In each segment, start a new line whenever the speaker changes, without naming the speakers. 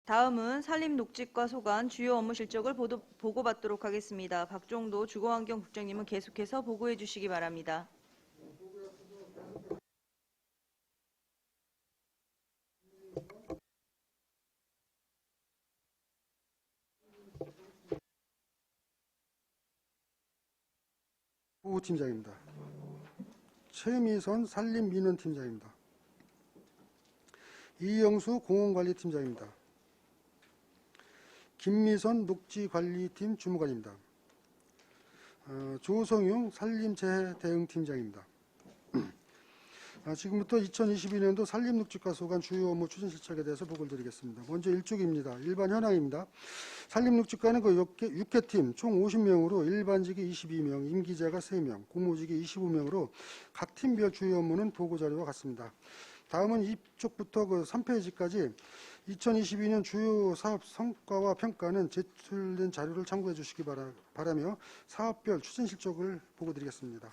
다음은 산림녹지과 소관 주요 업무 실적을 보고받도록 하겠습니다. 박종도 주거환경국장님은 계속해서 보고해 주시기 바랍니다.
보호팀장입니다. 최미선 산림민원팀장입니다. 이영수 공원관리팀장입니다. 김미선 녹지관리팀 주무관입니다. 조성용 산림재해대응팀장입니다. 지금부터 2022년도 산림녹지과 소관 주요 업무 추진 실적에 대해서 보고를 드리겠습니다. 먼저 1쪽입니다. 일반 현황입니다. 산림녹지과는 6개팀 총 50명으로 일반직이 22명, 임기자가 3명, 공무직이 25명으로 각 팀별 주요 업무는 보고자료와 같습니다. 다음은 이쪽부터 3페이지까지 2022년 주요 사업 성과와 평가는 제출된 자료를 참고해 주시기 바라며 사업별 추진 실적을 보고 드리겠습니다.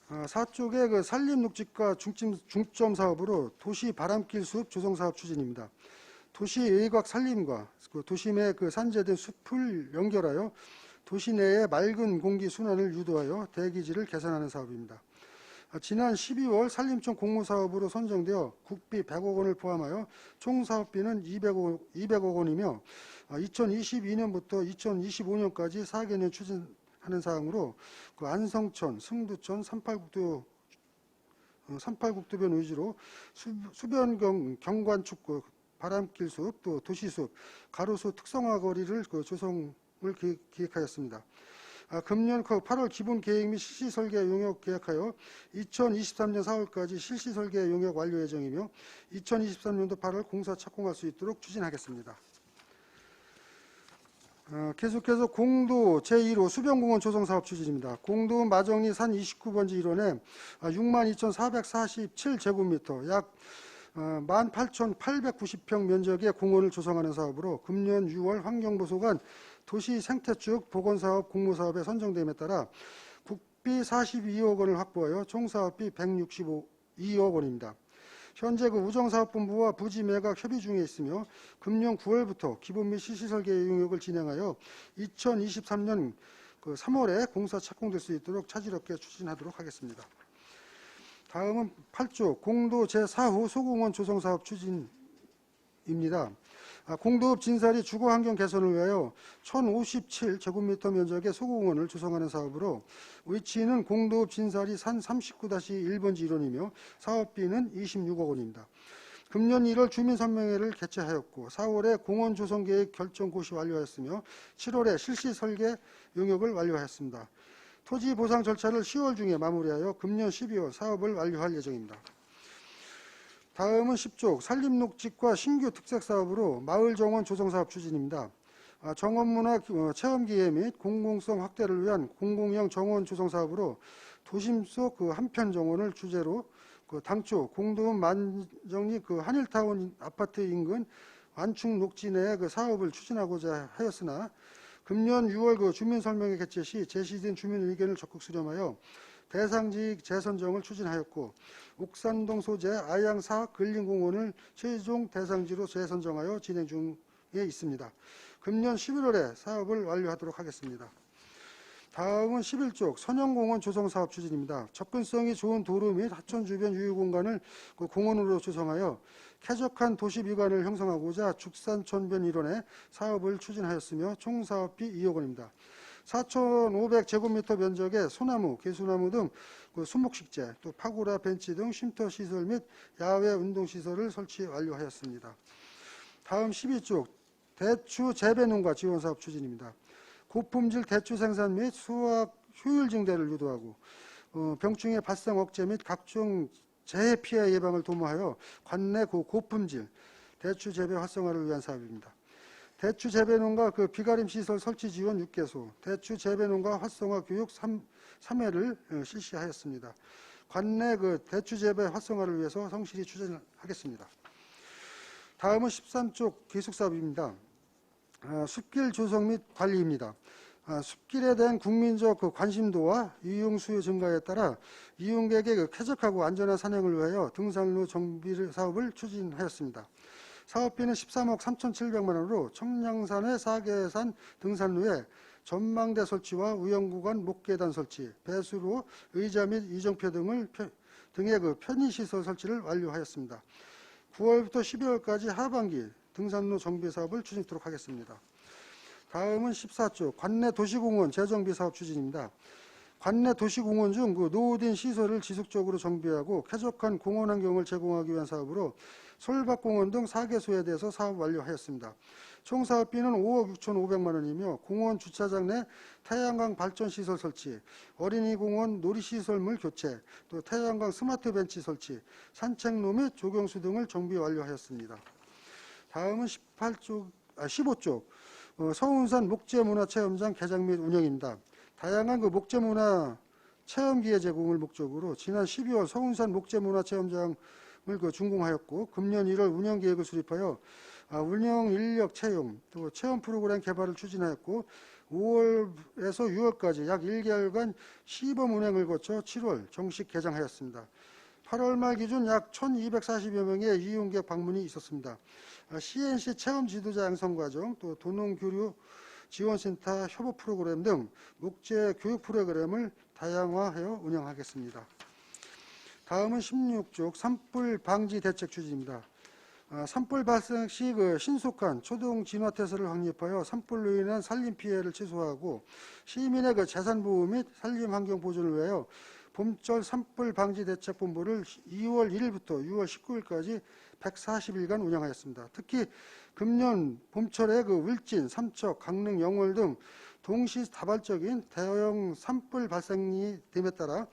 4쪽의 산림녹지과 중점 사업으로 도시 바람길 숲 조성 사업 추진입니다. 도시 외곽 산림과 도심의 산재된 숲을 연결하여 도시 내의 맑은 공기 순환을 유도하여 대기질을 개선하는 사업입니다. 지난 12월 산림청 공모사업으로 선정되어 국비 100억 원을 포함하여 총 사업비는 200억 원이며 2022년부터 2025년까지 4개년 추진하는 사항으로 안성천, 승두천, 38국도변 위주로 수변 경관축, 바람길숲, 또 도시숲, 가로수 특성화 거리를 조성을 기획하였습니다. 금년 8월 기본 계획 및 실시 설계 용역 계약하여 2023년 4월까지 실시 설계 용역 완료 예정이며 2023년도 8월 공사 착공할 수 있도록 추진하겠습니다. 계속해서 공도 제1호 수변공원 조성사업 추진입니다. 공도 마정리 산 29번지 일원에 62,447제곱미터 약 18,890평 면적의 공원을 조성하는 사업으로 금년 6월 환경보소관 도시 생태축 복원사업 공모사업에 선정됨에 따라 국비 42억 원을 확보하여 총 사업비 162억 원입니다. 현재 우정사업본부와 부지 매각 협의 중에 있으며 금년 9월부터 기본 및 실시 설계 용역을 진행하여 2023년 3월에 공사 착공될 수 있도록 차질없게 추진하도록 하겠습니다. 다음은 8조 공도 제4호 소공원 조성사업 추진입니다. 공도읍 진사리 주거환경 개선을 위하여 1057제곱미터 면적의 소공원을 조성하는 사업으로 위치는 공도읍 진사리 산 39-1번지 일원이며 사업비는 26억 원입니다. 금년 1월 주민선명회를 개최하였고 4월에 공원 조성계획 결정 고시 완료하였으며 7월에 실시 설계 용역을 완료하였습니다. 토지 보상 절차를 10월 중에 마무리하여 금년 12월 사업을 완료할 예정입니다. 다음은 10쪽 산림녹지과 신규 특색사업으로 마을정원 조성사업 추진입니다. 정원문화 체험기회 및 공공성 확대를 위한 공공형 정원 조성사업으로 도심 속 한편 정원을 주제로 당초 공도읍 만정리 한일타운 아파트 인근 완충 녹지 내에 사업을 추진하고자 하였으나 금년 6월 주민설명회 개최 시 제시된 주민 의견을 적극 수렴하여 대상지역 재선정을 추진하였고 옥산동 소재 아양사 근린공원을 최종 대상지로 재선정하여 진행 중에 있습니다. 금년 11월에 사업을 완료하도록 하겠습니다. 다음은 11쪽 선형공원 조성사업 추진입니다. 접근성이 좋은 도로 및 하천 주변 유휴공간을 공원으로 조성하여 쾌적한 도시미관을 형성하고자 죽산천변 일원에 사업을 추진하였으며 총 사업비 2억 원입니다. 4,500제곱미터 면적의 소나무, 개수나무 등 수목식재, 또 파고라 벤치 등 쉼터시설 및 야외 운동시설을 설치 완료하였습니다. 다음 12쪽 대추 재배농가 지원사업 추진입니다. 고품질 대추 생산 및 수확 효율 증대를 유도하고 병충해 발생 억제 및 각종 재해 피해 예방을 도모하여 관내 고품질 대추 재배 활성화를 위한 사업입니다. 대추 재배농가 비가림 시설 설치 지원 6개소, 대추 재배농가 활성화 교육 3회를 실시하였습니다. 관내 대추 재배 활성화를 위해서 성실히 추진하겠습니다. 다음은 13쪽 계속사업입니다. 숲길 조성 및 관리입니다. 숲길에 대한 국민적 관심도와 이용 수요 증가에 따라 이용객의 쾌적하고 안전한 산행을 위하여 등산로 정비 사업을 추진하였습니다. 사업비는 13억 3,700만 원으로 청량산의 4개산 등산로에 전망대 설치와 우영구간 목계단 설치, 배수로, 의자 및 이정표 등의 편의시설 설치를 완료하였습니다. 9월부터 12월까지 하반기 등산로 정비 사업을 추진하도록 하겠습니다. 다음은 14조 관내 도시공원 재정비 사업 추진입니다. 관내 도시공원 중 노후된 시설을 지속적으로 정비하고 쾌적한 공원 환경을 제공하기 위한 사업으로 솔밭공원 등 4개소에 대해서 사업 완료하였습니다. 총 사업비는 5억 6,500만 원이며 공원 주차장 내 태양광 발전시설 설치, 어린이공원 놀이시설물 교체, 또 태양광 스마트 벤치 설치, 산책로 및 조경수 등을 정비 완료하였습니다. 다음은 15조 서운산 목재문화체험장 개장 및 운영입니다. 다양한 목재문화 체험기회 제공을 목적으로 지난 12월 서운산 목재문화체험장을 준공하였고 금년 1월 운영계획을 수립하여 운영 인력 채용, 또 체험 프로그램 개발을 추진하였고 5월에서 6월까지 약 1개월간 시범 운행을 거쳐 7월 정식 개장하였습니다. 8월 말 기준 약 1,240여 명의 이용객 방문이 있었습니다. CNC 체험 지도자 양성 과정, 또 도농교류 지원센터 협업 프로그램 등 목재 교육 프로그램을 다양화하여 운영하겠습니다. 다음은 16조 산불 방지 대책 추진입니다. 산불 발생 시 신속한 초동 진화 태세를 확립하여 산불로 인한 산림 피해를 최소화하고 시민의 재산 보호 및 산림 환경 보존을 위하여 봄철 산불 방지 대책 본부를 2월 1일부터 6월 19일까지 140일간 운영하였습니다. 특히 금년 봄철에 울진, 삼척, 강릉, 영월 등 동시다발적인 대형 산불 발생이 됨에 따라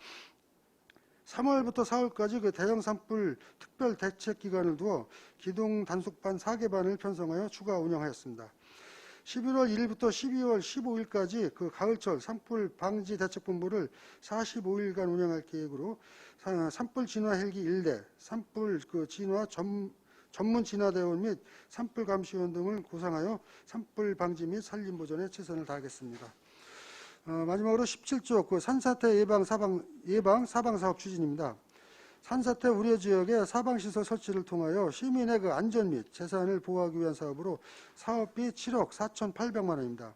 3월부터 4월까지 대형 산불 특별 대책 기간을 두어 기동 단속반 4개반을 편성하여 추가 운영하였습니다. 11월 1일부터 12월 15일까지 가을철 산불 방지 대책본부를 45일간 운영할 계획으로 산불 진화 헬기 1대, 산불 진화 전문 진화대원 및 산불 감시원 등을 구성하여 산불 방지 및 산림 보존에 최선을 다하겠습니다. 마지막으로 17조 산사태 예방 사방 사업 추진입니다. 산사태 우려 지역의 사방시설 설치를 통하여 시민의 안전 및 재산을 보호하기 위한 사업으로 사업비 7억 4,800만 원입니다.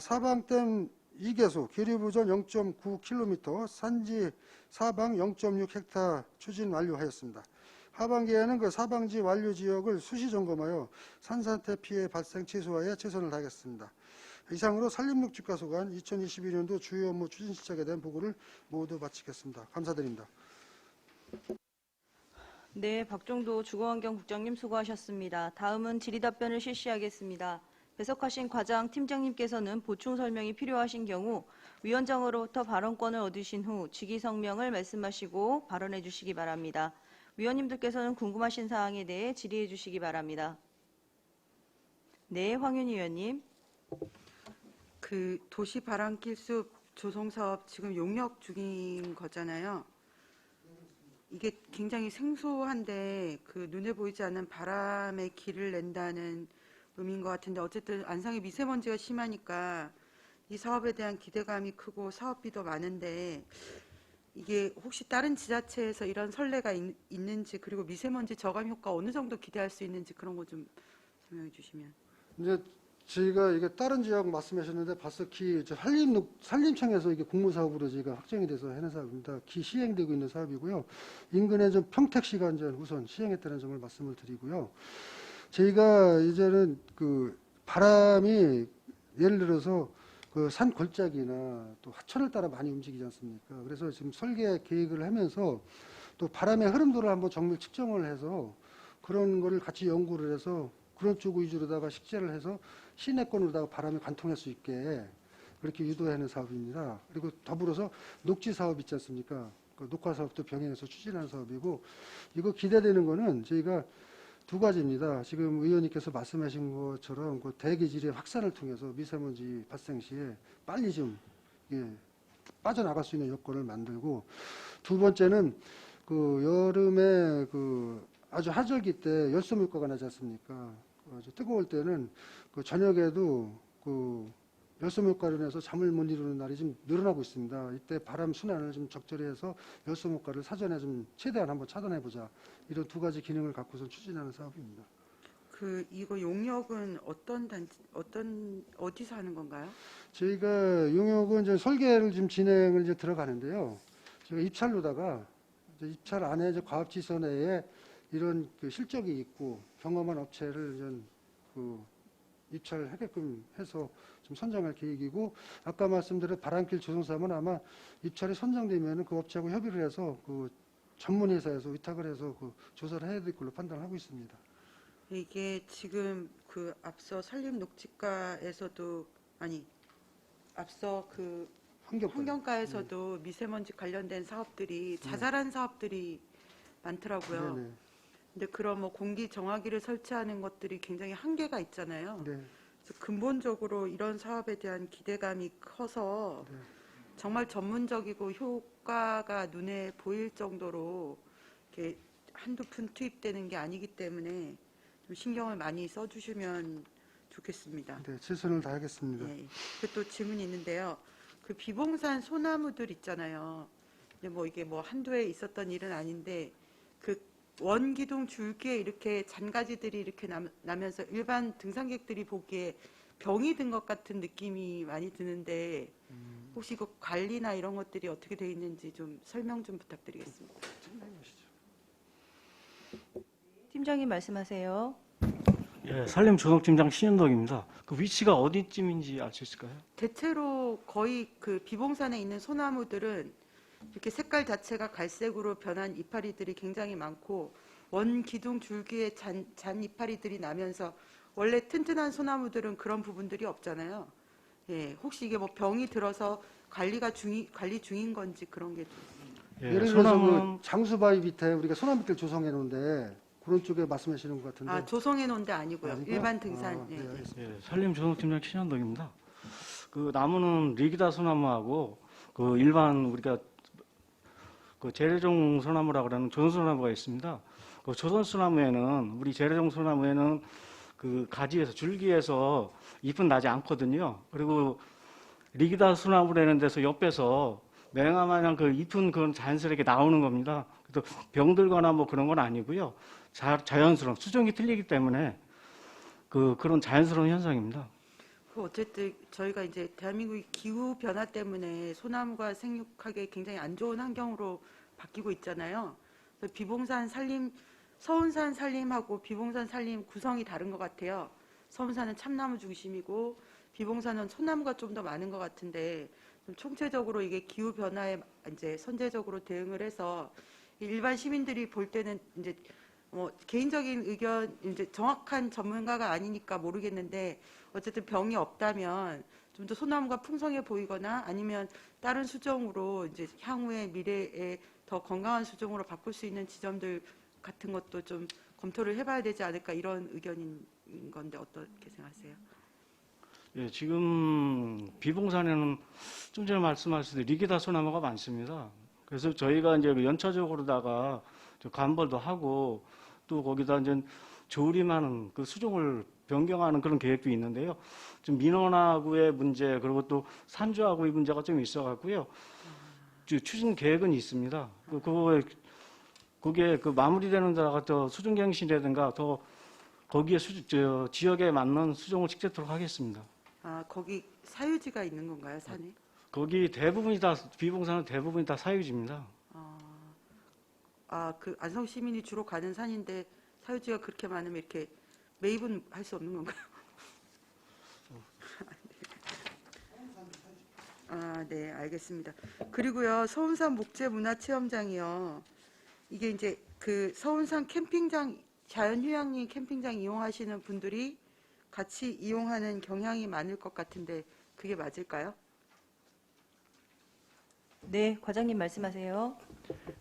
사방댐 2개소, 계류부전 0.9km, 산지 사방 0.6헥타 추진 완료하였습니다. 하반기에는 사방지 완료 지역을 수시 점검하여 산사태 피해 발생 최소화에 최선을 다하겠습니다. 이상으로 산림녹지과소관 2021년도 주요 업무 추진 시작에 대한 보고를 모두 마치겠습니다. 감사드립니다.
네, 박종도 주거환경국장님 수고하셨습니다. 다음은 질의답변을 실시하겠습니다. 배석하신 과장 팀장님께서는 보충 설명이 필요하신 경우 위원장으로부터 발언권을 얻으신 후 직위성명을 말씀하시고 발언해 주시기 바랍니다. 위원님들께서는 궁금하신 사항에 대해 질의해 주시기 바랍니다. 네, 황윤희 위원님.
도시 바람길 숲 조성 사업 지금 용역 중인 거잖아요. 이게 굉장히 생소한데 눈에 보이지 않는 바람의 길을 낸다는 의미인 것 같은데 어쨌든 안상에 미세먼지가 심하니까 이 사업에 대한 기대감이 크고 사업비도 많은데 이게 혹시 다른 지자체에서 이런 선례가 있는지 그리고 미세먼지 저감 효과 어느 정도 기대할 수 있는지 그런 거 좀 설명해 주시면.
이제 저희가 이게 다른 지역 말씀하셨는데 벌써 산림청에서 이게 공모사업으로 저희가 확정이 돼서 해낸 사업입니다. 시행되고 있는 사업이고요. 인근에 좀 평택시가 이제 우선 시행했다는 점을 말씀을 드리고요. 저희가 이제는 바람이 예를 들어서 산 골짜기나 또 하천을 따라 많이 움직이지 않습니까? 그래서 지금 설계 계획을 하면서 또 바람의 흐름도를 한번 정밀 측정을 해서 그런 거를 같이 연구를 해서 그런 쪽 위주로다가 식재를 해서 시내권으로다가 바람이 관통할 수 있게 그렇게 유도하는 사업입니다. 그리고 더불어서 녹지 사업 있지 않습니까? 녹화 사업도 병행해서 추진하는 사업이고 이거 기대되는 거는 저희가 두 가지입니다. 지금 의원님께서 말씀하신 것처럼 대기질의 확산을 통해서 미세먼지 발생 시에 빨리 좀 빠져나갈 수 있는 여건을 만들고 두 번째는 여름에 아주 하절기 때 열섬 효과가 나지 않습니까? 아주 뜨거울 때는 저녁에도 열소목 가련해서 잠을 못 이루는 날이 좀 늘어나고 있습니다. 이때 바람 순환을 좀 적절히 해서 열소목가를 사전에 좀 최대한 한번 차단해 보자. 이런 두 가지 기능을 갖고서 추진하는 사업입니다.
이거 용역은 어디서 하는 건가요?
저희가 용역은 이제 설계를 지금 진행을 이제 들어가는데요. 저희가 입찰로다가 이제 입찰 안에 이제 과업지선 내에 이런 그 실적이 있고 경험한 업체를 이제 그 입찰하게끔 해서 좀 선정할 계획이고, 아까 말씀드린 바람길 조성사업은 아마 입찰이 선정되면 그 업체하고 협의를 해서 그 전문 회사에서 위탁을 해서 그 조사를 해야 될 걸로 판단하고 있습니다.
이게 지금 그 앞서 산림녹지과에서도 앞서 그 환경과에서도 미세먼지 관련된 사업들이 자잘한 사업들이 많더라고요.
네네.
근데 그런 뭐 공기 정화기를 설치하는 것들이 굉장히 한계가 있잖아요.
네.
그래서 근본적으로 이런 사업에 대한 기대감이 커서
네.
정말 전문적이고 효과가 눈에 보일 정도로 이렇게 한두 푼 투입되는 게 아니기 때문에 좀 신경을 많이 써주시면 좋겠습니다.
네, 최선을 다하겠습니다.
예. 또 질문이 있는데요. 그 비봉산 소나무들 있잖아요. 근데 뭐 이게 뭐 한두 해 있었던 일은 아닌데 그 원기둥 줄기에 이렇게 잔가지들이 이렇게 나면서 일반 등산객들이 보기에 병이 든 것 같은 느낌이 많이 드는데 혹시 그 관리나 이런 것들이 어떻게 돼 있는지 좀 설명 좀 부탁드리겠습니다.
팀장님 말씀하세요.
예, 산림조성팀장 신현덕입니다. 그 위치가 어디쯤인지 알 수 있을까요?
대체로 거의 그 비봉산에 있는 소나무들은 이렇게 색깔 자체가 갈색으로 변한 이파리들이 굉장히 많고 원 기둥 줄기에 잔 이파리들이 나면서 원래 튼튼한 소나무들은 그런 부분들이 없잖아요. 예, 혹시 이게 뭐 병이 들어서 관리 중인 건지 그런 게 좀.
예,
예를 들어서
소나무는
그 장수바위 밑에 우리가 소나무길 조성해 놓은데 그런 쪽에 말씀하시는 것 같은데.
조성해 놓은 데 아니고요.
아닌가요?
일반 등산.
네,
예, 예.
알겠습니다.
예, 산림조성팀장 신현덕입니다. 그 나무는 리기다 소나무하고 그 일반 우리가 그 재래종 소나무라고 하는 조선소나무가 있습니다. 그 조선소나무에는 우리 재래종 소나무에는 그 가지에서 줄기에서 잎은 나지 않거든요. 그리고 리기다 소나무라는 데서 옆에서 맹아 마냥 그 잎은 그건 자연스럽게 나오는 겁니다. 그래서 병들거나 뭐 그런 건 아니고요. 자연스러운 수종이 틀리기 때문에 그런 자연스러운 현상입니다.
어쨌든 저희가 이제 대한민국의 기후 변화 때문에 소나무가 생육하기 굉장히 안 좋은 환경으로 바뀌고 있잖아요. 그래서 서운산 산림하고 비봉산 산림 구성이 다른 것 같아요. 서운산은 참나무 중심이고 비봉산은 소나무가 좀 더 많은 것 같은데 좀 총체적으로 이게 기후 변화에 이제 선제적으로 대응을 해서 일반 시민들이 볼 때는 이제 뭐 개인적인 의견 이제 정확한 전문가가 아니니까 모르겠는데 어쨌든 병이 없다면 좀 더 소나무가 풍성해 보이거나 아니면 다른 수종으로 이제 향후의 미래에 더 건강한 수종으로 바꿀 수 있는 지점들 같은 것도 좀 검토를 해봐야 되지 않을까 이런 의견인 건데 어떻게 생각하세요?
예, 지금 비봉산에는 좀 전에 말씀하셨듯이 리기다 소나무가 많습니다. 그래서 저희가 이제 연차적으로다가 간벌도 하고 또 거기다 이제 조림하는 그 수종을 변경하는 그런 계획도 있는데요. 좀 민원하고의 문제 그리고 또 산주하고의 문제가 좀 있어갖고요. 추진 계획은 있습니다. 거기에 그 마무리되는 데다가 더 수종갱신이라든가 더 거기에 지역에 맞는 수종을 직접토록 하겠습니다.
거기 사유지가 있는 건가요, 산에?
거기 대부분이 다 비봉산은 대부분이 다 사유지입니다.
그 안성 시민이 주로 가는 산인데 사유지가 그렇게 많으면 이렇게 매입은 할 수 없는 건가요? 네, 알겠습니다. 그리고요, 서운산 목재문화체험장이요. 이게 이제 그 서운산 캠핑장, 자연휴양림 캠핑장 이용하시는 분들이 같이 이용하는 경향이 많을 것 같은데 그게 맞을까요?
네, 과장님 말씀하세요.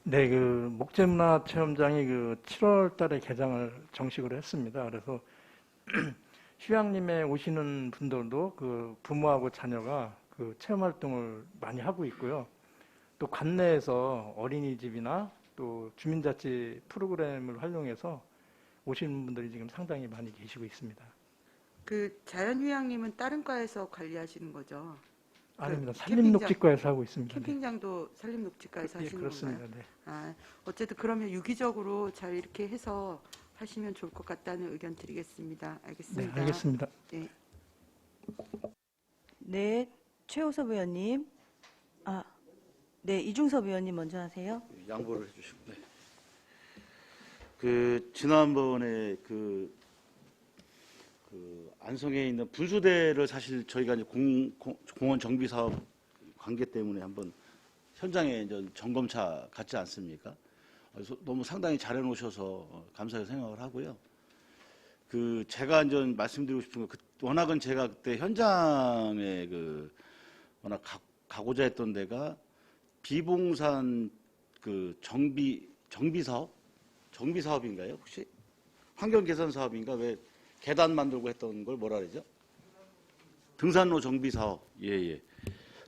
네, 그 목재문화체험장이 그 7월 달에 개장을 정식으로 했습니다. 그래서 휴양림에 오시는 분들도 그 부모하고 자녀가 그 체험 활동을 많이 하고 있고요. 또 관내에서 어린이집이나 또 주민자치 프로그램을 활용해서 오시는 분들이 지금 상당히 많이 계시고 있습니다.
그 자연휴양림은 다른 과에서 관리하시는 거죠?
아닙니다.
캠핑장-
산림녹지과에서 하고 있습니다. 네.
캠핑장도 산림녹지과에서
예,
하시는
그렇습니다.
건가요?
네.
아, 어쨌든 그러면 유기적으로 잘 이렇게 해서 하시면 좋을 것 같다는 의견 드리겠습니다.
네,
알겠습니다.
알겠습니다.
네.
네, 최호섭 의원님. 네, 이중섭 의원님 먼저 하세요.
양보를 해주시고. 네. 그 지난번에 그 안성에 있는 분수대를 사실 저희가 이제 공원 정비 사업 관계 때문에 한번 현장에 이제 점검차 갔지 않습니까? 그래서 너무 상당히 잘해 놓으셔서 감사하게 생각을 하고요. 그 제가 이제 말씀드리고 싶은 거, 워낙은 제가 그때 현장에 워낙 가고자 했던 데가 비봉산 그 정비 사업인가요? 혹시 환경 개선 사업인가? 왜 계단 만들고 했던 걸 뭐라 그러죠? 등산로 정비 사업. 예.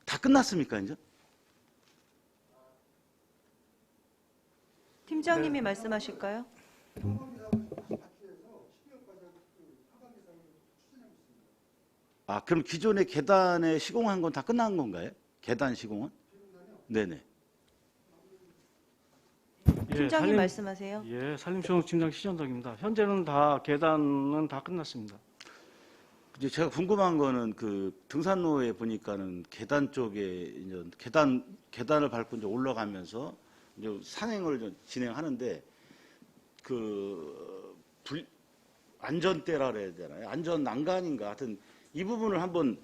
다 끝났습니까, 이제?
팀장님이 말씀하실까요?
아, 그럼 기존에 계단에 시공한 건 다 끝난 건가요? 계단 시공은? 네네.
팀장님 말씀하세요.
예, 산림초동팀장 시전덕입니다. 현재는 다 계단은 다 끝났습니다.
이제 제가 궁금한 거는 그 등산로에 보니까는 계단 쪽에 이제 계단을 밟고 이제 올라가면서 이제 산행을 좀 진행하는데 안전대라 그래야 되나요? 안전 난간인가? 하여튼 이 부분을 한번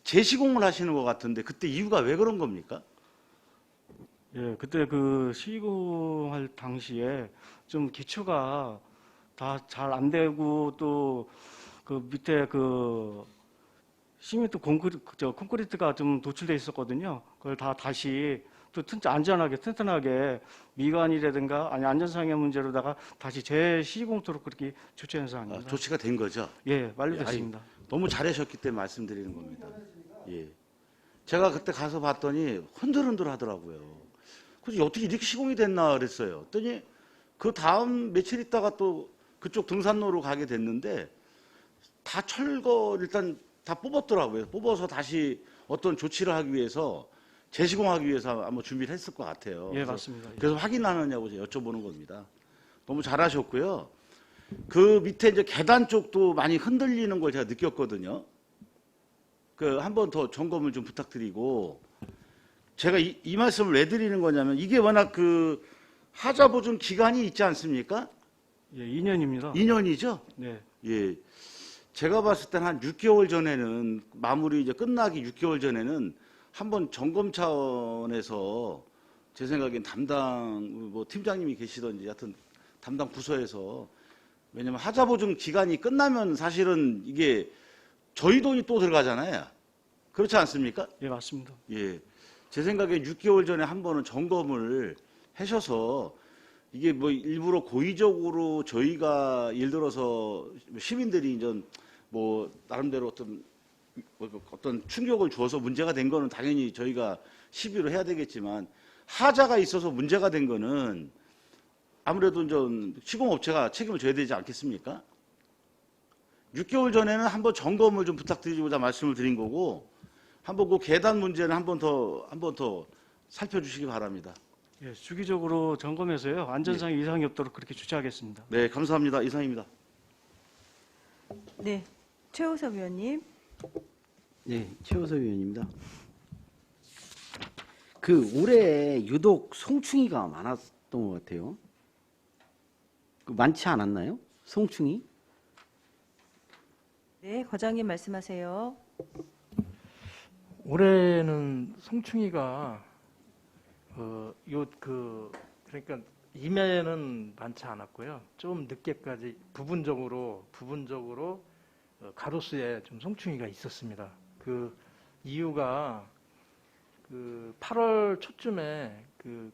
재시공을 하시는 것 같은데 그때 이유가 왜 그런 겁니까?
예, 그때 그 시공할 당시에 좀 기초가 다 잘 안 되고 또 그 밑에 그 시멘트 콘크리트가 좀 도출돼 있었거든요. 그걸 다 다시 또 안전하게 튼튼하게 미관이라든가 아니 안전상의 문제로다가 다시 재시공토록 그렇게 조치한 사항입니다.
조치가 된 거죠?
예, 완료됐습니다.
너무 잘하셨기 때문에 말씀드리는 겁니다. 예. 제가 그때 가서 봤더니 흔들흔들 하더라고요. 그래서 어떻게 이렇게 시공이 됐나 그랬어요. 그랬더니 그 다음 며칠 있다가 또 그쪽 등산로로 가게 됐는데 다 일단 다 뽑았더라고요. 뽑아서 다시 어떤 조치를 하기 위해서 재시공하기 위해서 아마 준비를 했을 것 같아요.
예, 맞습니다. 예.
그래서 확인하느냐고 여쭤보는 겁니다. 너무 잘하셨고요. 그 밑에 이제 계단 쪽도 많이 흔들리는 걸 제가 느꼈거든요. 한 번 더 점검을 좀 부탁드리고, 제가 이 말씀을 왜 드리는 거냐면, 이게 워낙 그 하자 보증 기간이 있지 않습니까?
예, 2년입니다.
2년이죠?
네.
예. 제가 봤을 때는 한 6개월 전에는, 마무리 이제 끝나기 6개월 전에는 한번 점검 차원에서 제 생각엔 팀장님이 계시던지 하여튼 담당 부서에서, 왜냐면 하자 보증 기간이 끝나면 사실은 이게 저희 돈이 또 들어가잖아요. 그렇지 않습니까?
예, 맞습니다.
예. 제 생각에 6개월 전에 한 번은 점검을 하셔서 이게 뭐 일부러 고의적으로 저희가 예를 들어서 시민들이 이제 뭐 나름대로 어떤 충격을 주어서 문제가 된 거는 당연히 저희가 시비로 해야 되겠지만 하자가 있어서 문제가 된 거는 아무래도 좀 시공업체가 책임을 져야 되지 않겠습니까? 6개월 전에는 한번 점검을 좀 부탁드리고자 말씀을 드린 거고, 한번 그 계단 문제는 한 번 더 살펴주시기 바랍니다.
예, 주기적으로 점검해서요. 안전상의 이상이 없도록 그렇게 조치하겠습니다.
네, 감사합니다. 이상입니다.
네, 최호섭 의원님.
네, 최호섭 의원입니다. 올해 유독 송충이가 많았던 것 같아요. 많지 않았나요? 송충이?
네, 과장님 말씀하세요.
올해는 송충이가 그러니까 임해는 많지 않았고요. 좀 늦게까지 부분적으로 가로수에 좀 송충이가 있었습니다. 그 이유가 8월 초쯤에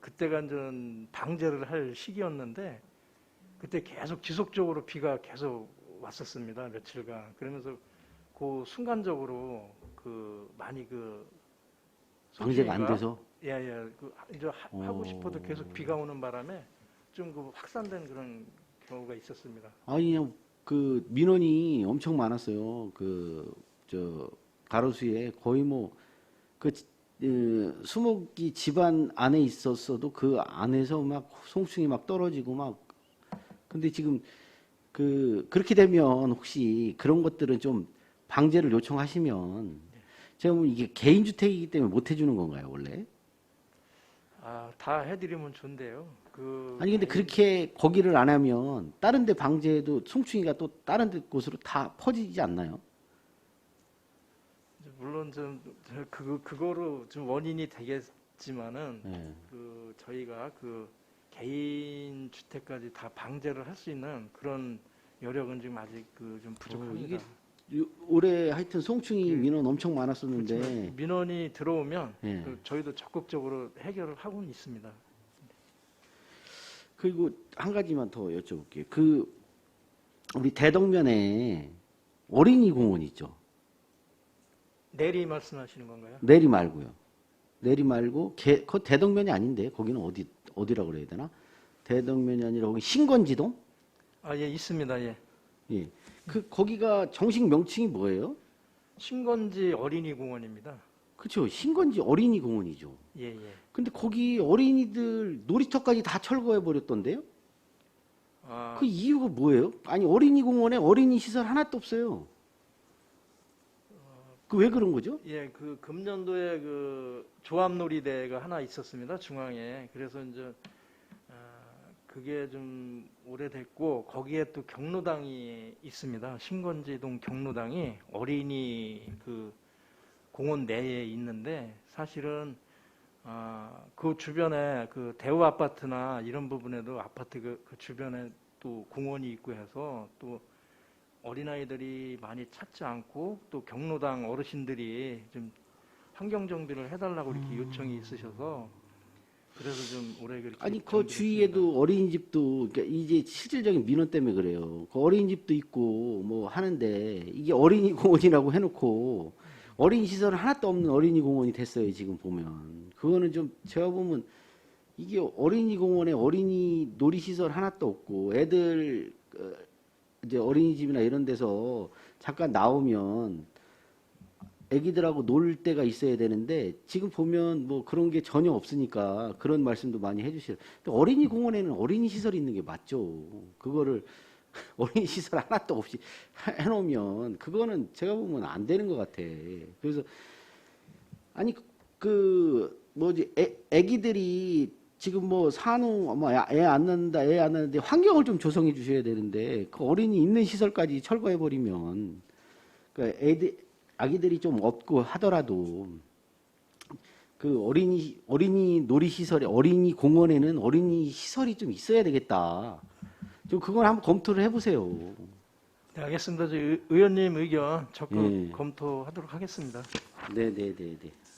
그때가 이제 방제를 할 시기였는데 그때 계속 지속적으로 비가 계속 왔었습니다. 며칠간. 그러면서 그 순간적으로 많이
방제가 안 돼서?
예. 이제 하고 싶어도 계속 비가 오는 바람에 좀 확산된 그런 경우가 있었습니다.
아니, 그냥 그 민원이 엄청 많았어요. 그 저 가로수에 거의 뭐 그 수목이 집안 안에 있었어도 그 안에서 막 송충이 막 떨어지고 막. 근데 지금 그렇게 되면 혹시 그런 것들은 좀 방제를 요청하시면 제가 보면 이게 개인주택이기 때문에 못 해주는 건가요, 원래?
다 해드리면 좋은데요.
아니 근데 그렇게 거기를 안 하면 다른 데 방제해도 송충이가 또 다른 데 곳으로 다 퍼지지 않나요?
물론 좀 그거로 좀 원인이 되겠지만은
네.
저희가 개인 주택까지 다 방제를 할 수 있는 그런 여력은 지금 아직 좀 부족합니다.
올해 하여튼 송충이
그-
민원 엄청 많았었는데
그렇지만 민원이 들어오면
예.
저희도 적극적으로 해결을 하고는 있습니다.
그리고 한 가지만 더 여쭤볼게요. 우리 대덕면에 어린이 공원 있죠.
내리 말씀하시는 건가요?
내리 말고요. 내리 말고 그 대덕면이 아닌데 거기는 어디라고 그래야 되나? 대덕면이 아니라 거기 신건지동?
예, 있습니다. 예.
예. 거기가 정식 명칭이 뭐예요?
신건지 어린이 공원입니다.
그렇죠. 신건지 어린이 공원이죠.
예, 예.
근데 거기 어린이들 놀이터까지 다 철거해 버렸던데요? 그 이유가 뭐예요? 아니 어린이 공원에 어린이 시설 하나도 없어요. 왜 그런 거죠?
예, 금년도에 조합놀이대가 하나 있었습니다. 중앙에. 그래서 이제 그게 좀 오래됐고 거기에 또 경로당이 있습니다. 신건지동 경로당이 어린이 공원 내에 있는데 사실은 그 주변에 대우 아파트나 이런 부분에도 아파트 그 주변에 또 공원이 있고 해서 또 어린아이들이 많이 찾지 않고 또 경로당 어르신들이 좀 환경 정비를 해달라고 이렇게 요청이 있으셔서 그래서 좀 올해 그렇게
아니 그
정비를
주위에도 어린이집도 그러니까 이제 실질적인 민원 때문에 그래요. 그 어린이집도 있고 뭐 하는데 이게 어린이 공원이라고 해놓고 어린이 시설 하나도 없는 어린이 공원이 됐어요. 지금 보면 그거는 좀 제가 보면 이게 어린이 공원에 어린이 놀이 시설 하나도 없고 애들 이제 어린이집이나 이런 데서 잠깐 나오면 애기들하고 놀 때가 있어야 되는데 지금 보면 뭐 그런 게 전혀 없으니까 그런 말씀도 많이 해주시요. 어린이 공원에는 어린이 시설이 있는 게 맞죠. 그거를 어린이 시설 하나도 없이 해놓으면 그거는 제가 보면 안 되는 것 같아. 그래서 아니 애기들이 지금 뭐 산후 애 안 낳는다, 애 안 낳는데 환경을 좀 조성해 주셔야 되는데 그 어린이 있는 시설까지 철거해 버리면 그 아기들이 좀 없고 하더라도 그 어린이 놀이 시설에 어린이 공원에는 어린이 시설이 좀 있어야 되겠다. 좀 그걸 한번 검토를 해보세요.
네, 알겠습니다. 의원님 의견 적극
예.
검토하도록 하겠습니다.
네,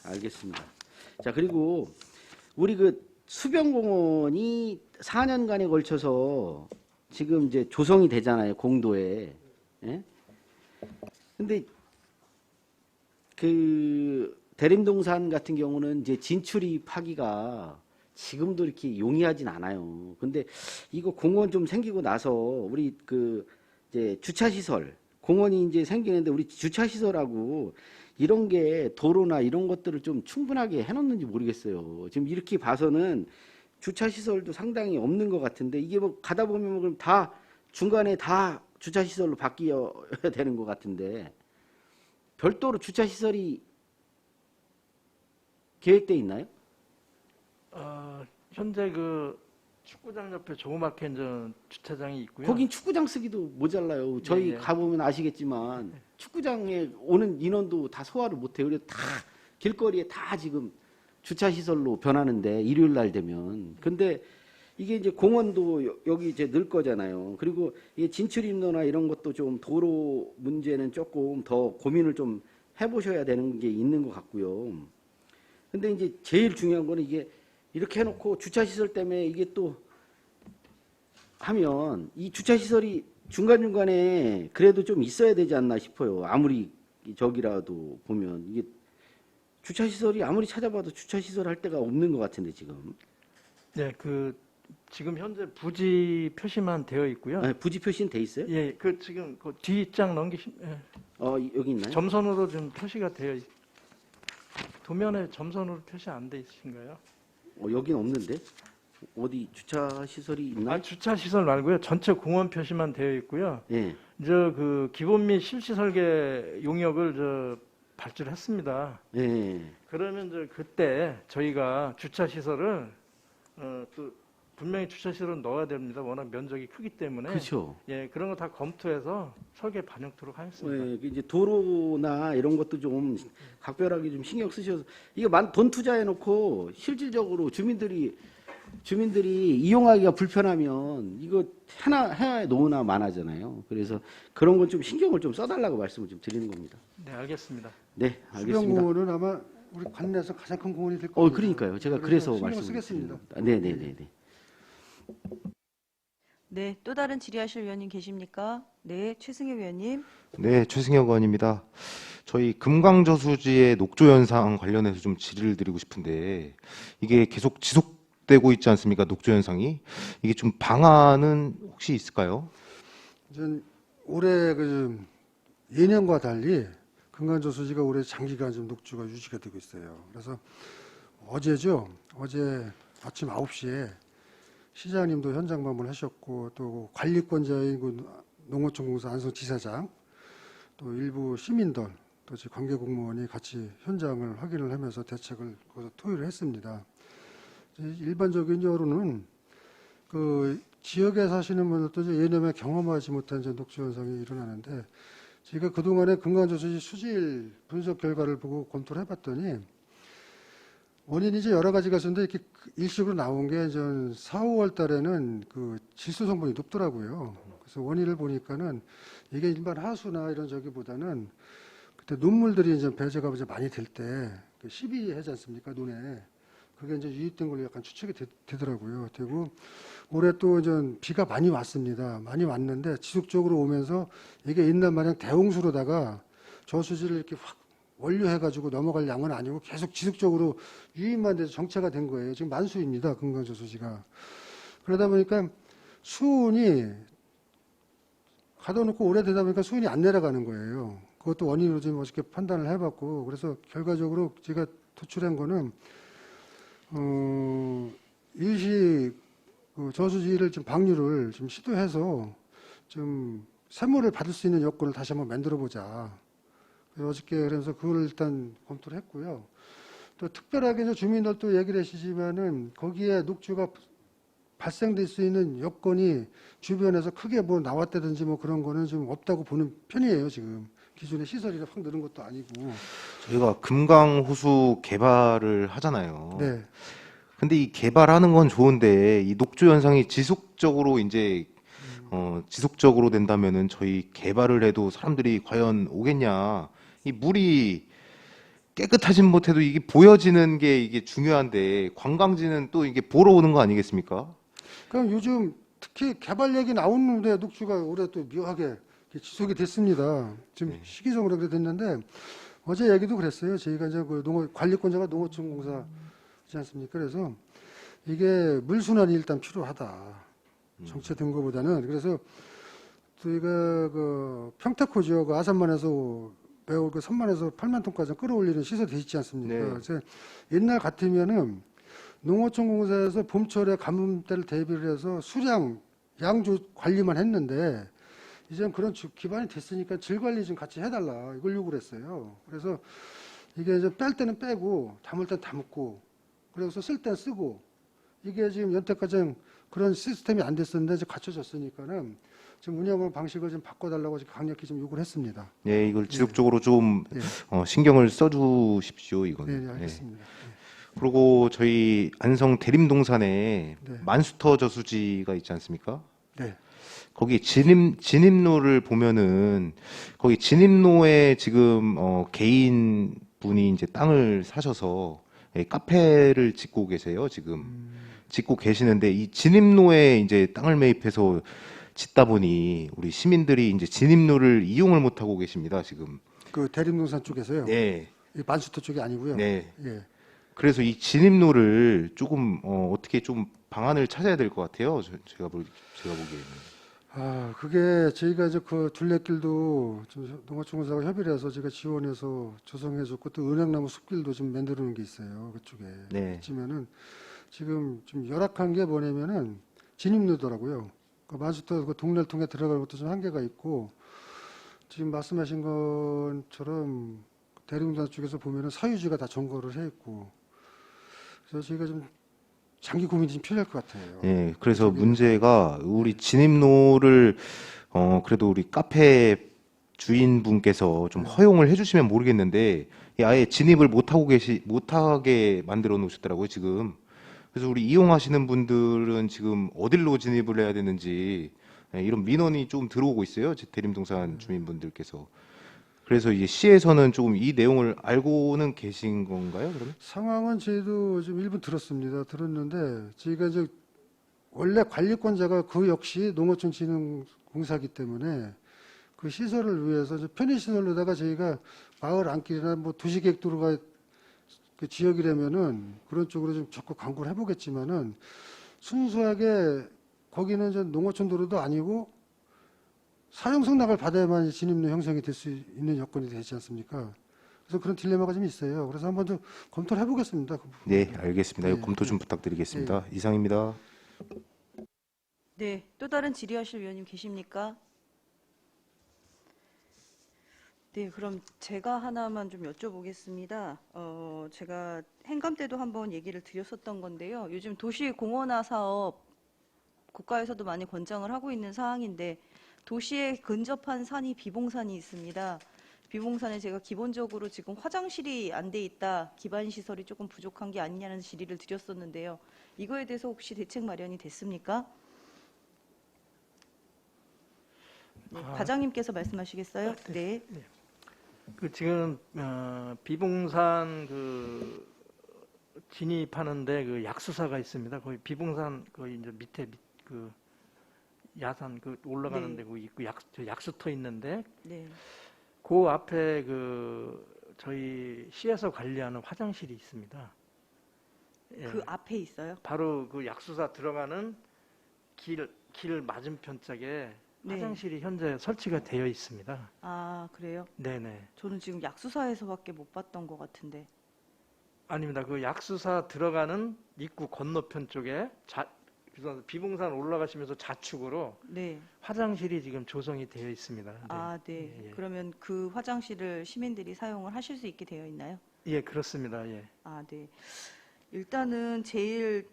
알겠습니다. 자 그리고 우리 수변공원이 4년간에 걸쳐서 지금 이제 조성이 되잖아요, 공도에. 예? 근데 대림동산 같은 경우는 이제 진출입하기가 지금도 이렇게 용이하진 않아요. 근데 이거 공원 좀 생기고 나서 우리 이제 주차시설, 공원이 이제 생기는데 우리 주차시설하고 이런 게 도로나 이런 것들을 좀 충분하게 해놓는지 모르겠어요. 지금 이렇게 봐서는 주차시설도 상당히 없는 것 같은데 이게 뭐 가다 보면 그럼 다 중간에 다 주차시설로 바뀌어야 되는 것 같은데 별도로 주차시설이 계획돼 있나요?
현재 축구장 옆에 조그맣게 주차장이 있고요.
거긴 축구장 쓰기도 모자라요. 저희
네.
가보면 아시겠지만 축구장에 오는 인원도 다 소화를 못해요. 그래서 다 길거리에 다 지금 주차시설로 변하는데 일요일 날 되면. 근데 이게 이제 공원도 여기 이제 늘 거잖아요. 그리고 이게 진출입로나 이런 것도 좀 도로 문제는 조금 더 고민을 좀 해보셔야 되는 게 있는 것 같고요. 근데 이제 제일 중요한 거는 이게 이렇게 해놓고 주차시설 때문에 이게 또 하면 이 주차시설이 중간중간에 그래도 좀 있어야 되지 않나 싶어요. 아무리 저기라도 보면 이게 주차시설이 아무리 찾아봐도 주차시설 할 데가 없는 것 같은데 지금.
네, 지금 현재 부지 표시만 되어 있고요.
아, 부지 표시는 돼 있어요?
예, 그 지금 그 뒷장 넘기시 예.
여기 있나요?
점선으로 좀 표시가 되어 도면에 점선으로 표시 안 돼 있으신가요?
여긴 없는데 어디 주차 시설이 있나?
아, 주차 시설 말고요. 전체 공원 표시만 되어 있고요.
예.
저 그 기본 및 실시 설계 용역을 발주를 했습니다.
예.
그러면 그때 저희가 주차 시설을 또 분명히 주차 시설은 넣어야 됩니다. 워낙 면적이 크기 때문에
그렇죠.
예, 그런 거 다 검토해서 설계 반영토록 하겠습니다.
예, 이제 도로나 이런 것도 좀 각별하게 좀 신경 쓰셔서 이거 돈 투자해 놓고 실질적으로 주민들이 이용하기가 불편하면 이거 하나 노나 많아잖아요. 그래서 그런 건 좀 신경을 좀 써달라고 말씀을 좀 드리는 겁니다.
네, 알겠습니다.
네, 알겠습니다.
수변공원은 아마 우리 관내에서 가장 큰 공원이 될 겁니다.
그러니까요. 제가 그래서
신경
말씀을
쓰겠습니다.
드립니다. 네네네.
네, 또 다른 질의하실 위원님 계십니까? 네, 최승혜 위원님.
네, 최승혁 의원입니다. 저희 금강저수지의 녹조 현상 관련해서 좀 질의를 드리고 싶은데 이게 계속 지속되고 있지 않습니까? 녹조 현상이. 이게 좀 방안은 혹시 있을까요?
전 올해 예년과 달리 금강저수지가 올해 장기간 좀 녹조가 유지가 되고 있어요. 그래서 어제 아침 9시에 시장님도 현장 방문하셨고 또 관리권자인 농어촌공사 안성지사장 또 일부 시민들 또 관계 공무원이 같이 현장을 확인을 하면서 대책을 거기서 토의를 했습니다. 일반적인 여론은 그 지역에 사시는 분들도 예년에 경험하지 못한 녹조 현상이 일어나는데 제가 그동안에 금강저수지 수질 분석 결과를 보고 검토를 해봤더니 원인이 이제 여러 가지가 있었는데 이렇게 일식으로 나온 게 전 4, 5월 달에는 그 질소 성분이 높더라고요. 그래서 원인을 보니까는 이게 일반 하수나 이런 저기보다는 그때 눈물들이 이제 배제가 이제 많이 될 때 12해지 않습니까? 눈에. 그게 이제 유입된 걸로 약간 추측이 되더라고요. 되고 올해 또 이제 비가 많이 왔습니다. 많이 왔는데 지속적으로 오면서 이게 옛날 마냥 대홍수로다가 저수지를 이렇게 확 원료해가지고 넘어갈 양은 아니고 계속 지속적으로 유입만 돼서 정체가 된 거예요. 지금 만수입니다. 금강저수지가. 그러다 보니까 수온이 가둬놓고 오래되다 보니까 수온이 안 내려가는 거예요. 그것도 원인으로 좀 어저께 판단을 해봤고 그래서 결과적으로 제가 도출한 거는 일시 저수지를 좀 방류를 좀 시도해서 좀 세무를 받을 수 있는 여건을 다시 한번 만들어 보자. 어저께 그래서 그걸 일단 검토를 했고요. 또 특별하게 주민들도 얘기를 하시지만은 거기에 녹조가 발생될 수 있는 여건이 주변에서 크게 뭐 나왔다든지 뭐 그런 거는 좀 없다고 보는 편이에요, 지금. 기존의 시설이 확 늘은 것도 아니고.
저희가 금강호수 개발을 하잖아요.
네.
근데 이 개발하는 건 좋은데 이 녹조 현상이 지속적으로 지속적으로 된다면은 저희 개발을 해도 사람들이 과연 오겠냐? 이 물이 깨끗하진 못해도 이게 보여지는 게 이게 중요한데 관광지는 또 이게 보러 오는 거 아니겠습니까?
그럼 요즘 특히 개발 얘기 나오는데 녹조가 올해 또 묘하게 지속이 됐습니다. 지금 시기적으로 그래 됐는데 어제 얘기도 그랬어요. 저희가 이제 관리권자가 농어촌공사지 않습니까? 그래서 이게 물순환이 일단 필요하다. 정체된 것보다는. 그래서 저희가 평택호 지역 아산만에서 매월 3만에서 8만 톤까지 끌어올리는 시설이 있지 않습니까?
네.
그래서 옛날 같으면은 농어촌공사에서 봄철에 가뭄때를 대비를 해서 수량, 양조 관리만 했는데 이제는 그런 기반이 됐으니까 질 관리 좀 같이 해달라 이걸 요구를 했어요. 그래서 이게 이제 뺄 때는 빼고 담을 때는 담고 그래서 쓸 때는 쓰고 이게 지금 여태까지 그런 시스템이 안 됐었는데 이제 갖춰졌으니까는 지금 운영 방식을 좀 바꿔달라고 지금 강력히 좀 요구를 했습니다.
네, 이걸 지속적으로 좀
네.
신경을 써주십시오, 이거는.
네, 알겠습니다.
그리고 저희 안성 대림동산에
네.
만수터 저수지가 있지 않습니까?
네.
거기 진입로를 보면은 거기 진입로에 지금 개인 분이 이제 땅을 사셔서 카페를 짓고 계세요, 지금. 짓고 계시는데 이 진입로에 이제 땅을 매입해서 짓다 보니 우리 시민들이 이제 진입로를 이용을 못 하고 계십니다, 지금.
그 대림동산 쪽에서요.
네.
이 만수터 쪽이 아니고요.
네.
예.
그래서 이 진입로를 조금 어떻게 좀 방안을 찾아야 될 것 같아요. 제가 보기에는.
아, 그게 저희가 이제 그 둘레길도 좀 농어촌공사가 협의를 해서 제가 지원해서 조성해줬고 또 은행나무 숲길도 좀 만들어 놓은 게 있어요. 그쪽에.
네.
그렇지만은 지금 좀 열악한 게 뭐냐면은 진입로더라고요. 그 만수터 그 동네를 통해 들어가는 것도 좀 한계가 있고 지금 말씀하신 것처럼 대리운전 쪽에서 보면은 사유지가 다 점거를 해 있고 그래서 저희가 좀 장기 고민이 좀 필요할 것 같아요.
예, 그래서 문제가 우리 진입로를 그래도 우리 카페 주인분께서 좀 허용을 해주시면 모르겠는데 아예 진입을 못하게 만들어 놓으셨더라고요 지금. 그래서 우리 이용하시는 분들은 지금 어디로 진입을 해야 되는지 이런 민원이 좀 들어오고 있어요. 대림동산 주민분들께서. 그래서 이제 시에서는 조금 이 내용을 알고는 계신 건가요? 그러면?
상황은 저희도 좀 일부 들었습니다. 들었는데 저희가 이제 원래 관리권자가 그 역시 농어촌진흥공사기 때문에 그 시설을 위해서 이제 편의시설로다가 저희가 마을 안길이나 뭐 도시계획도로가 그 지역이라면은 그런 쪽으로 좀 적극 강구를 해보겠지만은 순수하게 거기는 이제 농어촌 도로도 아니고 사용 승낙을 받아야만 진입로 형성이 될 수 있는 여건이 되지 않습니까? 그래서 그런 딜레마가 좀 있어요. 그래서 한번 좀 검토를 해보겠습니다. 그 부분은.
네, 알겠습니다. 이거
네,
검토 좀 부탁드리겠습니다. 이상입니다.
네, 또 다른 질의하실 위원님 계십니까? 네, 그럼 제가 하나만 좀 여쭤보겠습니다. 제가 행감 때도 한번 얘기를 드렸었던 건데요. 요즘 도시 공원화 사업 국가에서도 많이 권장을 하고 있는 사항인데 도시에 근접한 산이 비봉산이 있습니다. 비봉산에 제가 기본적으로 지금 화장실이 안 돼 있다, 기반 시설이 조금 부족한 게 아니냐는 질의를 드렸었는데요. 이거에 대해서 혹시 대책 마련이 됐습니까? 네, 과장님께서 말씀하시겠어요? 네.
그 지금 비봉산 그 진입하는데 그 약수사가 있습니다. 거기 비봉산 거기 이제 밑에 그 야산 그 올라가는데 거기 있고 약수터 있는데
네.
그 앞에 그 저희 시에서 관리하는 화장실이 있습니다. 예,
그 앞에 있어요?
바로 그 약수사 들어가는 길 맞은편 쪽에
네.
화장실이 현재 설치가 되어 있습니다.
아, 그래요?
네네.
저는 지금 약수사에서밖에 못 봤던 것 같은데.
아닙니다. 그 약수사 들어가는 입구 건너편 쪽에 그래서 비봉산 올라가시면서 좌측으로
네.
화장실이 지금 조성이 되어 있습니다. 네.
아, 네.
예, 예.
그러면 그 화장실을 시민들이 사용을 하실 수 있게 되어 있나요?
예, 그렇습니다. 예.
아, 네. 일단은 제일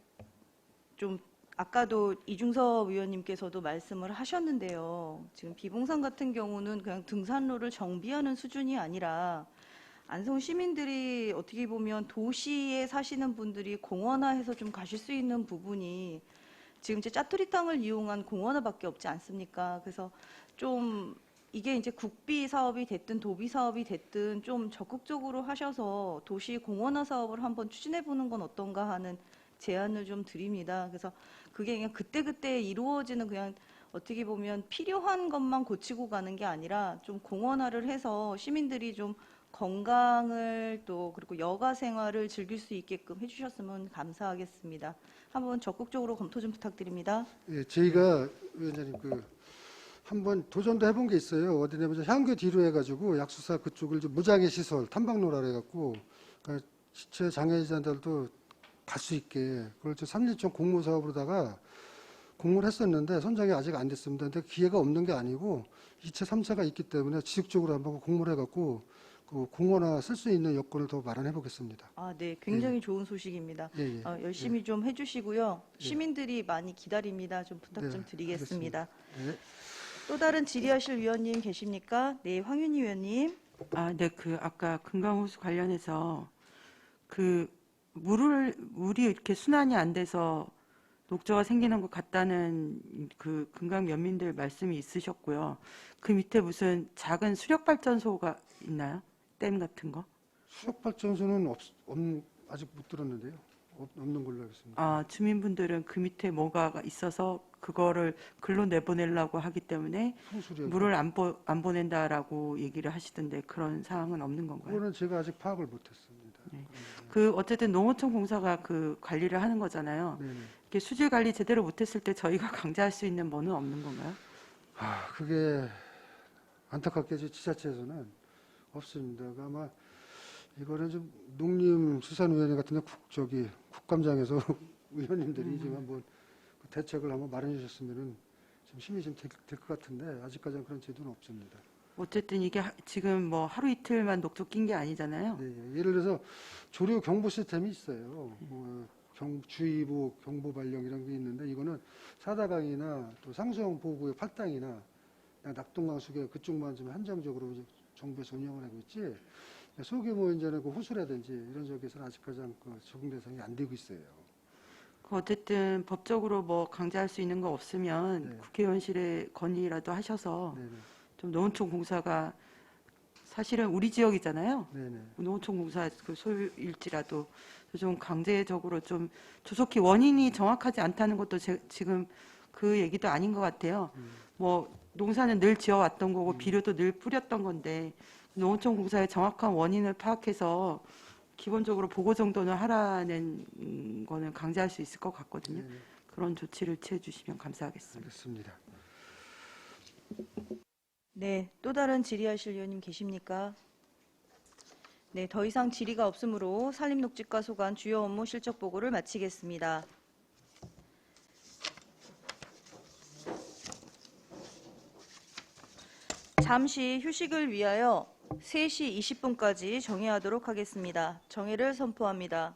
좀 아까도 이중섭 의원님께서도 말씀을 하셨는데요. 지금 비봉산 같은 경우는 그냥 등산로를 정비하는 수준이 아니라 안성 시민들이 어떻게 보면 도시에 사시는 분들이 공원화해서 좀 가실 수 있는 부분이 지금 이제 짜투리 땅을 이용한 공원화밖에 없지 않습니까? 그래서 좀 이게 이제 국비 사업이 됐든 도비 사업이 됐든 좀 적극적으로 하셔서 도시 공원화 사업을 한번 추진해 보는 건 어떤가 하는 제안을 좀 드립니다. 그래서 그게 그냥 그때그때 이루어지는 그냥 어떻게 보면 필요한 것만 고치고 가는 게 아니라 좀 공원화를 해서 시민들이 좀 건강을 또 그리고 여가 생활을 즐길 수 있게끔 해주셨으면 감사하겠습니다. 한번 적극적으로 검토 좀 부탁드립니다.
예, 저희가 위원장님 한번 도전도 해본 게 있어요. 어디냐면 향교 뒤로 해가지고 약수사 그쪽을 좀 무장애 시설 탐방로라 해갖고 그러니까 지체 장애인들도 갈 수 있게 그걸 좀 3년전 공모 사업으로다가 공모를 했었는데 선정이 아직 안 됐습니다. 근데 기회가 없는 게 아니고 2차, 3차가 있기 때문에 지속적으로 한번 공모를 해갖고 그 공원화 쓸 수 있는 여건을 더 마련해 보겠습니다.
아, 네, 굉장히 좋은 소식입니다.
예, 예.
열심히 좀 해주시고요. 시민들이 많이 기다립니다. 좀 부탁
네,
좀 드리겠습니다.
네.
또 다른 질의하실 위원님 계십니까? 네, 황윤희 위원님.
아, 네, 그 아까 금강호수 관련해서 그 물이 이렇게 순환이 안 돼서 녹조가 생기는 것 같다는 그 금강 면민들 말씀이 있으셨고요. 그 밑에 무슨 작은 수력 발전소가 있나요? 댐 같은 거?
수력 발전소는 아직 못 들었는데요. 없는 걸로 알겠습니다.
아, 주민분들은 그 밑에 뭐가 있어서 그거를 글로 내보내려고 하기 때문에
성수력.
물을 안 보낸다라고 얘기를 하시던데 그런 사항은 없는 건가요?
그거는 제가 아직 파악을 못했습니다.
그 어쨌든 농어촌 공사가 그 관리를 하는 거잖아요.
네네.
이렇게 수질 관리 제대로 못했을 때 저희가 강제할 수 있는 뭐는 없는 건가요?
그게 안타깝게 지자체에서는 없습니다. 아마 이거는 좀 농림수산위원회 같은 데 국감장에서 의원님들이 좀 한번 그 대책을 한번 마련해 주셨으면은 좀 힘이 좀 될 것 같은데 아직까지는 그런 제도는 없습니다.
어쨌든 이게 지금 뭐 하루 이틀만 녹조 낀 게 아니잖아요.
네, 예를 들어서 조류 경보 시스템이 있어요. 주의보 경보 발령 이런 게 있는데 이거는 사다강이나 또 상수형 보호구역 팔당이나 낙동강 수계 그쪽만 좀 한정적으로 이제 정부에서 운영을 하고 있지 소규모 이제는 그 호수라든지 이런 쪽에서는 아직까지 적응 대상이 안 되고 있어요.
그 어쨌든 법적으로 뭐 강제할 수 있는 거 없으면
네.
국회의원실에 건의라도 하셔서
네네.
좀 농어촌 공사가 사실은 우리 지역이잖아요.
네네.
농어촌 공사 그 소유일지라도 좀 강제적으로 좀 조속히 원인이 정확하지 않다는 것도 지금 그 얘기도 아닌 것 같아요. 뭐 농사는 늘 지어왔던 거고 비료도 늘 뿌렸던 건데 농어촌 공사의 정확한 원인을 파악해서 기본적으로 보고 정도는 하라는 거는 강제할 수 있을 것 같거든요.
네네.
그런 조치를 취해 주시면 감사하겠습니다.
알겠습니다.
네, 또 다른 질의하실 의원님 계십니까? 네, 더 이상 질의가 없으므로 산림녹지과 소관 주요 업무 실적 보고를 마치겠습니다. 잠시 휴식을 위하여 3시 20분까지 정회하도록 하겠습니다. 정회를 선포합니다.